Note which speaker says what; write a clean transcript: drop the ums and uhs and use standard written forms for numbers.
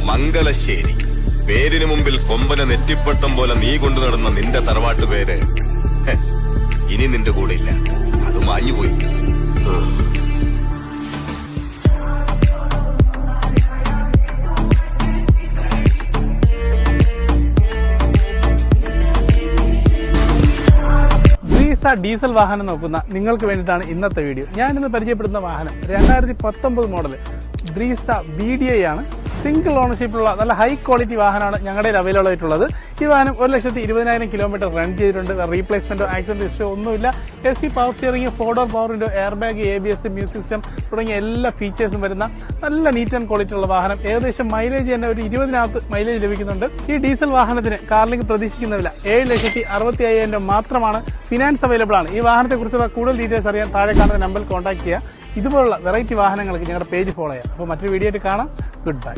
Speaker 1: മംഗലശ്ശേരി. പേരിനു മുമ്പിൽ കൊമ്പന നെറ്റിപ്പട്ടം പോലെ നീ കൊണ്ടു നടന്ന നിന്റെ തറവാട്ട് പേര് ഇനി നിന്റെ കൂടെ ഇല്ല. അത് മാഞ്ഞുപോയി.
Speaker 2: ഡീസൽ വാഹനം നോക്കുന്ന നിങ്ങൾക്ക് വേണ്ടിയിട്ടാണ് ഇന്നത്തെ വീഡിയോ. ഞാനിന്ന് പരിചയപ്പെടുന്ന വാഹനം 2019 മോഡൽ ബ്രീസ BDI ആണ്. സിംഗിൾ ഓണർഷിപ്പിലുള്ള നല്ല ഹൈ ക്വാളിറ്റി വാഹനമാണ് ഞങ്ങളുടെ അവൈലബിൾ ആയിട്ടുള്ളത്. ഈ വാഹനം 1,20,000 കിലോമീറ്റർ റൺ ചെയ്തിട്ടുണ്ട്. റീപ്ലേസ്മെന്റോ ആക്സിഡന്റ് ഹിസ്റ്ററി ഒന്നുമില്ല. AC power steering, 4-door power window, air bag, ABS, music system തുടങ്ങിയ എല്ലാ ഫീച്ചേഴ്സും വരുന്ന നല്ല നീറ്റ് ആൻഡ് ക്വാളിറ്റി ഉള്ള വാഹനം. ഏകദേശം മൈലേജ് തന്നെ ഒരു 20-നകത്ത് മൈലേജ് ലഭിക്കുന്നുണ്ട്. ഈ ഡീസൽ വാഹനത്തിന് കാർലിംഗ് പ്രതീക്ഷിക്കുന്ന വില 7,65,000 മാത്രമാണ്. ഫിനാൻസ് അവൈലബിൾ ആണ്. ഈ വാഹനത്തെ കുറിച്ചുള്ള കൂടുതൽ ഡീറ്റെയിൽസ് അറിയാൻ താഴെ കാണുന്ന നമ്പറിൽ കോൺടാക്ട് ചെയ്യുക. ഇതുപോലുള്ള വെറൈറ്റി വാഹനങ്ങൾക്ക് ഞങ്ങളുടെ പേജ് ഫോളോ ചെയ്യാം. അപ്പോൾ മറ്റൊരു വീഡിയോ ആയിട്ട് കാണാം. Good bye.